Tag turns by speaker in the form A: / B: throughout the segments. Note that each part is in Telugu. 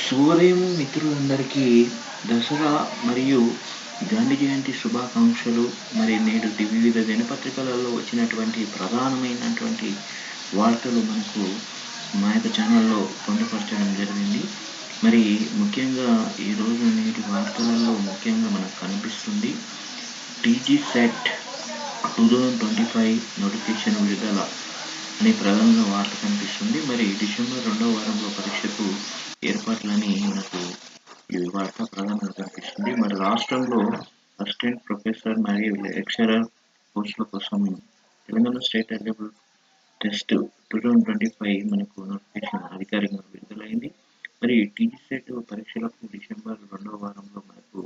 A: శుభోదయం మిత్రులందరికీ దసరా మరియు గాంధీ జయంతి శుభాకాంక్షలు. మరి నేడు వివిధ దినపత్రికలలో వచ్చినటువంటి ప్రధానమైనటువంటి వార్తలు మనకు మా యొక్క ఛానల్లో పొందుపరచడం జరిగింది. మరి ముఖ్యంగా ఈరోజు నేటి వార్తలలో ముఖ్యంగా మనకు కనిపిస్తుంది టీజీ సెట్ 2025 నోటిఫికేషన్ విడుదల అనే ప్రధానంగా వార్త కనిపిస్తుంది. మరి డిసెంబర్ 2వ వారంలో పరీక్షకు ఏర్పాట్లని మనకు ఈ వార్త ప్రధానంగా కనిపిస్తుంది. మరి రాష్ట్రంలో అసిస్టెంట్ ప్రొఫెసర్ మరియు లెక్చరర్ పోస్టుల కోసం తెలంగాణ స్టేట్ ఎలిజిబుల్ టెస్ట్ 2025 మనకు నోటిఫికేషన్ అధికారికంగా విడుదలైంది. మరి టీజీ సెట్ పరీక్షలకు డిసెంబర్ 2వ వారంలో మనకు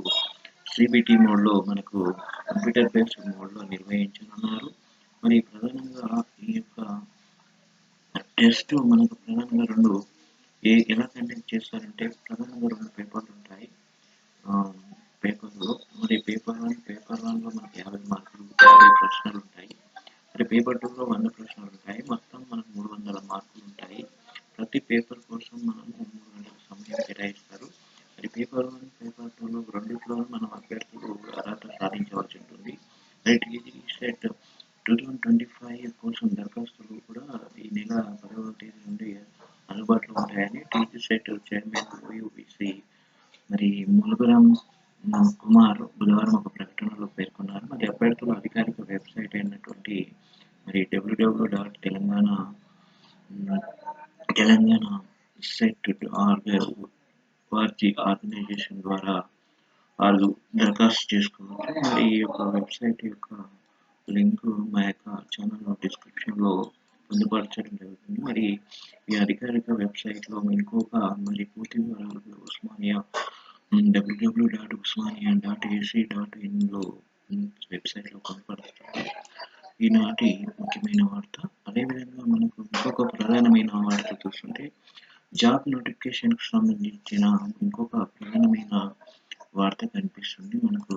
A: సిబిటి మోడ్లో మనకు కంప్యూటర్ బేస్డ్ మోడ్లో నిర్వహించనున్నారు. మరి ప్రధానంగా ఈ యొక్క టెస్ట్ మనకు ప్రధానంగా ఎలా కండక్ట్ చేస్తారంటే ప్రధానంగా 2 పేపర్లు ఉంటాయి. పేపర్లో మరి పేపర్ 1లో మనకి 50 మార్కులు 50 ప్రశ్నలు ఉంటాయి. మరి పేపర్ 2లో 100 ప్రశ్నలు ఉంటాయి. మొత్తం మనకు 300 మార్కులు ఉంటాయి. ప్రతి పేపర్ కోసం మనము 3 గంటల సమయం కేటాయిస్తారు. మరి పేపర్ 1 పేపర్ 2లో రెండిట్లోనూ మనం అభ్యర్థులు అర్హత సాధించవలసి ఉంటుంది. మరి టీజీ సెట్ 2025 కోసం దరఖాస్తులు కూడా ఈ నెల 10వ తేదీ నుండి అందుబాటులో ఉంటాయని టీజీ సెట్ చైర్మన్ ఓయూబీసీ మరి ములుగురం కుమార్ బుధవారం ఒక ప్రకటనలో పేర్కొన్నారు. మరి అభ్యర్థుల అధికారిక వెబ్సైట్ అయినటువంటి మరి www.telangana ఆర్గనైజేషన్ ద్వారా వాళ్ళు దరఖాస్తు చేసుకోవచ్చు. మరి ఈ యొక్క వెబ్సైట్ యొక్క లింక్ మా యొక్క ఛానల్ డిస్క్రిప్షన్లో పొందుపరచడం జరుగుతుంది. మరి ఈ అధికారిక వెబ్సైట్లో ఇంకొక మరి పూర్తి వివరాలు ఉస్మానియా www.usmania.ac.in వెబ్సైట్లో పొందుపరుస్తుంది. ఈనాటి ముఖ్యమైన వార్త. అదేవిధంగా మనకు ఇంకొక ప్రధానమైన వార్త చూస్తుంటే జాబ్ నోటిఫికేషన్కు సంబంధించిన ఇంకొక ప్రధానమైన వార్త కనిపిస్తుంది. మనకు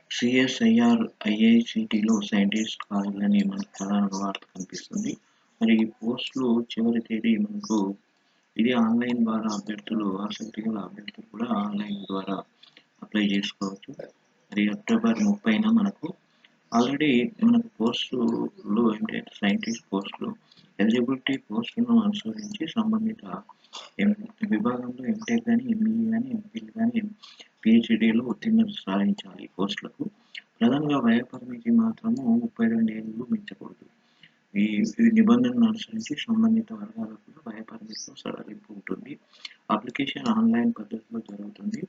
A: సిఎస్ఐఆర్ ఐఐసిటిలో సైంటిస్ట్ కావాలని మనకు ప్రధాన వార్త కనిపిస్తుంది. మరి ఈ పోస్టులు చివరి తేదీ మనకు ఇది ఆన్లైన్ ద్వారా ఆసక్తి గల అభ్యర్థులు కూడా ఆన్లైన్ ద్వారా అప్లై చేసుకోవచ్చు. మరి అక్టోబర్ 30న మనకు ఆల్రెడీ మనకు పోస్టులు ఏంటంటే సైంటిస్ట్ పోస్టులు ఎలిజిబిలిటీ పోస్టులను అనుసరించి సంబంధిత విభాగంలో ఎంటెక్ కానీ ఎంఈఈ కానీ ఎంఫిల్ కానీ పిహెచ్డిలో ఉత్తీర్ణత సాధించాలి. ఈ పోస్టులకు ప్రధానంగా వయోపరిమితి మాత్రము 32 ఏళ్ళు మించకూడదు. ఈ నిబంధనలను అనుసరించి సంబంధిత వర్గాలకు వయోపరిమితిలో సడలింపు ఉంటుంది. అప్లికేషన్ ఆన్లైన్ పద్ధతిలో జరుగుతుంది.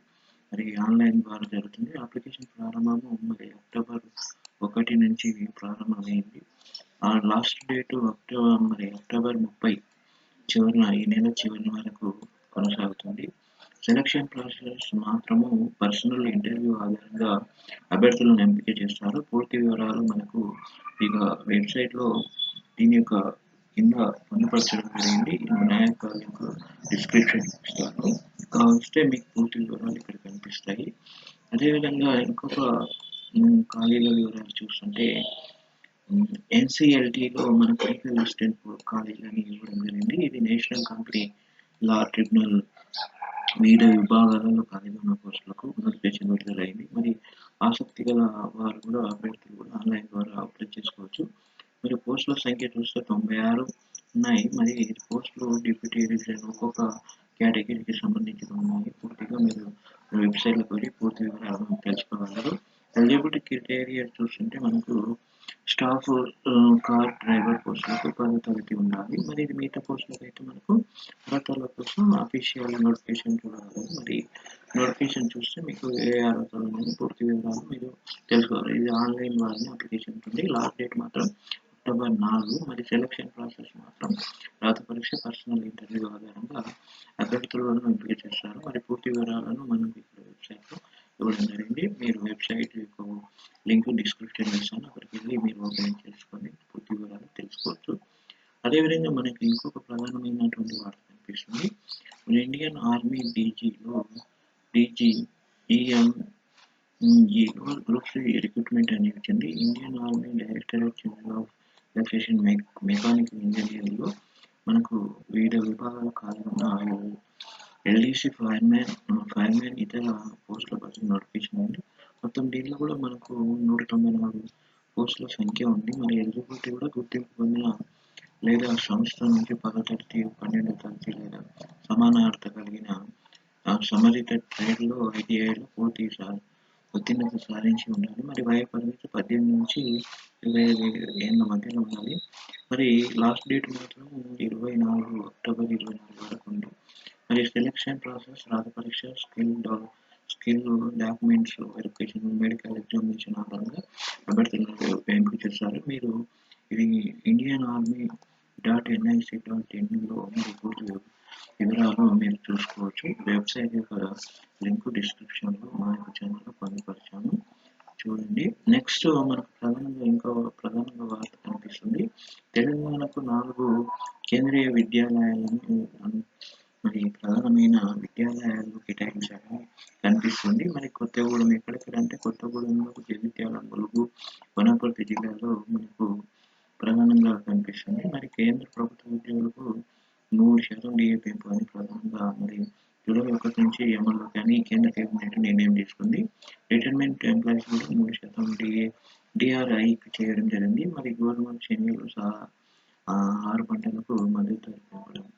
A: మరి ఆన్లైన్ ద్వారా జరుగుతుంది. అప్లికేషన్ ప్రారంభము మరి అక్టోబర్ 1 నుంచి ప్రారంభమైంది. లాస్ట్ డేట్ అక్టోబర్ 30 ఈ నెల చివరి వరకు కొనసాగుతుంది. సెలక్షన్ ప్రాసెస్ మాత్రము పర్సనల్ ఇంటర్వ్యూ ఆధారంగా అభ్యర్థులను ఎంపిక చేస్తారు. పూర్తి వివరాలు మనకు ఇక వెబ్సైట్లో దీని యొక్క కింద పొందుపరచడం జరిగింది. నా యొక్క డిస్క్రిప్షన్ ఇస్తాను. కావలిస్తే మీకు పూర్తి వివరాలు ఇక్కడ కనిపిస్తాయి. అదేవిధంగా ఇంకొక ఖాళీల వివరాలు చూస్తుంటే ఎన్సిఎల్టీలో మనకు లీగల్ అసిస్టెంట్ ఖాళీలని ఇవ్వడం జరిగింది. ఇది నేషనల్ కంపెనీ లా ట్రిబ్యునల్ వివిధ విభాగాలలో ఖాళీగా ఉన్న పోస్టులకు నోటిఫికేషన్ విడుదలైంది. మరి ఆసక్తి గల వారు కూడా అభ్యర్థులు కూడా ఆన్లైన్ ద్వారా అప్లై చేసుకోవచ్చు. మరి పోస్టుల సంఖ్య చూస్తే 96 ఉన్నాయి. మరి పోస్టులు డిప్యూటీ రివిజన్ ఒక్కొక్క కేటగిరీకి సంబంధించి ఉన్నాయి. పూర్తిగా మీరు వెబ్సైట్లోకి వెళ్ళి పూర్తి వివరాలను తెలుసుకోగలరు. ఎలిజిబిలిటీ క్రైటీరియా చూస్తుంటే మనకు స్టాఫ్ కార్ డ్రైవర్ పోస్టులకు 10వ తరగతి ఉండాలి. మరి ఇది మిగతా పోస్టులకు అయితే మనకు అర్హతల కోసం అఫీషియల్ నోటిఫికేషన్ చూడగలరు. మరి నోటిఫికేషన్ చూస్తే మీకు ఏ అర్హతలు ఉన్నాయో పూర్తి వివరాలు మీరు తెలుసుకోవాలి. ఇది ఆన్లైన్ ద్వారానే అప్లికేషన్ ఉంటుంది. లాస్ట్ డేట్ మాత్రం అక్టోబర్ 4. మరి సెలక్షన్ ప్రాసెస్ మాత్రం రాత పరీక్ష పర్సనల్ ఇంటర్వ్యూ ఆధారంగా అభ్యర్థులను ఎంపిక చేస్తారు. మరి పూర్తి వివరాలను మనం ఇక్కడ వెబ్సైట్లో ఇవ్వడం జరిగింది. మీరు వెబ్సైట్ యొక్క లింక్ డిస్క్రిప్షన్ ఇస్తాను. అక్కడికి వెళ్ళి మీరు ఓపెన్ చేసుకొని పూర్తి వివరాలు తెలుసుకోవచ్చు. అదేవిధంగా మనకి ఇంకొక ప్రధానమైనటువంటి వార్త కనిపిస్తుంది. ఇండియన్ ఆర్మీ DGEMGలో గ్రూప్ 3 రిక్రూట్మెంట్ అని వచ్చింది. Indian army directorate general of aviation mechanical ఇంజనీరింగ్లో మనకు వివిధ విభాగాల ఖాళీగా ఎల్డీసీ ఫైర్మ్యాన్ ఇతర పోస్టుల కోసం నోటిఫికేషన్ ఉంది. మొత్తం దీంట్లో కూడా మనకు 194 పోస్టుల సంఖ్య ఉంది. మరి ఎలిజిబిలిటీ కూడా గుర్తింపు పొందిన లేదా సంస్థ నుంచి 10వ తరగతి, 12వ తరగతి లేదా సమానార్హత కలిగిన సంబంధిత ట్రేడ్లో ఐటీఐలో పూర్తి ఉత్తీర్ణత సాధించి ఉండాలి. మరి వయ పరిమితి 18 నుంచి 25 ఏళ్ళ మధ్యలో ఉండాలి. మరి లాస్ట్ డేట్ మాత్రం 24 అక్టోబర్ 24 వరకు ఉంది. మరి సెలక్షన్ ప్రాసెస్ రాత పరీక్ష, skill documents verification, medical examination ఆధారంగా అభ్యర్థులను ఎంపిక చేస్తారు. మీరు ఇది ఇండియన్ ఆర్మీ .nic.inలో మీరు పూర్తి వివరాలు మీరు చూసుకోవచ్చు. వెబ్సైట్ యొక్క లింక్ డిస్క్రిప్షన్లో మా యొక్క ఛానల్లో పొందుపరిచాను, చూడండి. నెక్స్ట్ మనకు ప్రధానంగా వార్త కనిపిస్తుంది. తెలంగాణకు 4 కేంద్రీయ విద్యాలయాలను మరి ప్రధానమైన విద్యాలయాలు కేటాయించాలని కనిపిస్తుంది. మరి కొత్తగూడెం ఎక్కడెక్కడంటే కొత్తగూడెంలో, జగిత్యాల, ములుగు, వనపర్తి జిల్లాలో మనకు ప్రధానంగా కనిపిస్తుంది. మరి కేంద్ర ప్రభుత్వ ఉద్యోగులకు 3% డిఏ పెంపు అని ప్రధానంగా మరి జూలై 1 నుంచి అమల్లోకి అని కేంద్ర కేబినెట్ నిర్ణయం తీసుకుంది. రిటైర్మెంట్ ఎంప్లాయీస్ కూడా 3% డిఆర్ హైక్ చేయడం జరిగింది. మరి గవర్నమెంట్ శనిలు సహా 6 పంటలకు మద్దతు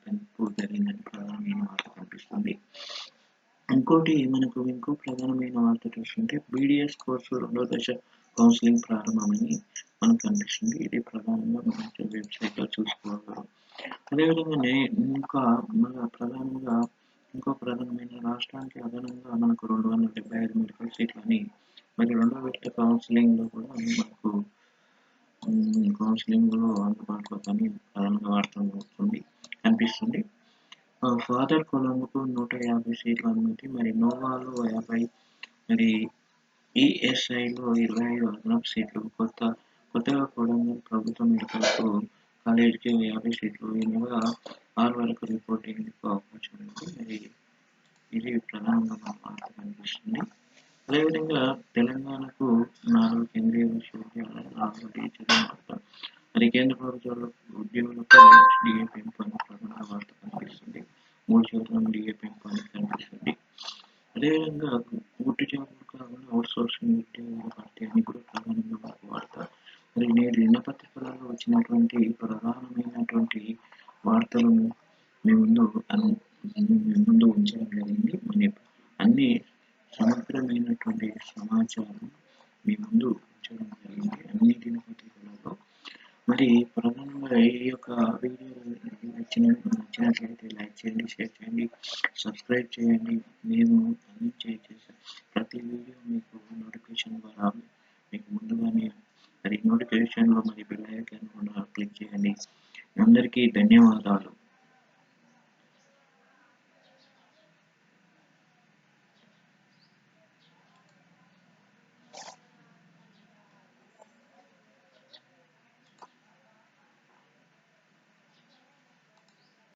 A: పెంపు జరిగిందని ప్రధానమైన వార్త కనిపిస్తుంది. ఇంకోటి మనకు ఇంకో ప్రధానమైన వార్త చూస్తుంటే బీడీఎస్ కోర్సు 2వ దశ కౌన్సిలింగ్ ప్రారంభమని మనకు కనిపిస్తుంది. ఇది ప్రధానంగా మన వెబ్సైట్లో చూసుకోగలరు. అదేవిధంగా ఇంకో ప్రధానమైన రాష్ట్రానికి అదనంగా మనకు 275 మెడికల్ సీట్లని మరి 2వ విడత కౌన్సిలింగ్లో కూడా మనకు కౌన్సిలింగ్లో అందుబాటులో కానీ ప్రధానంగా వార్త కనిపిస్తుంది. ఫాదర్ కొలంబుకు 150 సీట్ల అనుమతి, మరి నోవాలో 50, మరి ఈఎస్ఐలో 25 అదనపు సీట్లు. కొత్తగా కొలంబు ప్రభుత్వ మెడికల్ కాలేజీకి 50 సీట్లు. ఈ నెల 6 వరకు రిపోర్టింగ్ అవకాశం ఉంది. మరి ఇది ప్రధానంగా మన వార్త కనిపిస్తుంది. అదేవిధంగా తెలంగాణకు 4 కేంద్రీయ విశ్వవిద్యాలయాలు వార్త. మరి కేంద్ర ప్రభుత్వ ఉద్యోగులకు డిఏ పెంపు అని ప్రధాన వార్త కనిపిస్తుంది. 3% డిఏ పెంపు అని కనిపిస్తుంది. అదేవిధంగా గుట్టు జాబులు కాకుండా అవుట్ సోర్సింగ్ ఉద్యోగుల భర్తీ అని కూడా ప్రధానంగా వార్త. మరి నేడు దినపత్రికలలో వచ్చినటువంటి ప్రధానమైనటువంటి వార్తలను మీ ముందు ఉంచడం జరిగింది. మన అన్ని సమగ్రమైనటువంటి సమాచారం మీ ముందు ఉంచడం జరిగింది అన్ని దినపత్రికలలో. మరి ప్రధానంగా ఈ యొక్క వీడియో నచ్చినట్లయితే లైక్ చేయండి, షేర్ చేయండి, సబ్స్క్రైబ్ చేయండి. మేము అందించే ప్రతి వీడియో మీకు నోటిఫికేషన్ ద్వారా మీకు ముందుగానే మరి నోటిఫికేషన్లో మరి బెల్ ఐకాన్ కూడా క్లిక్ చేయండి. అందరికీ ధన్యవాదాలు.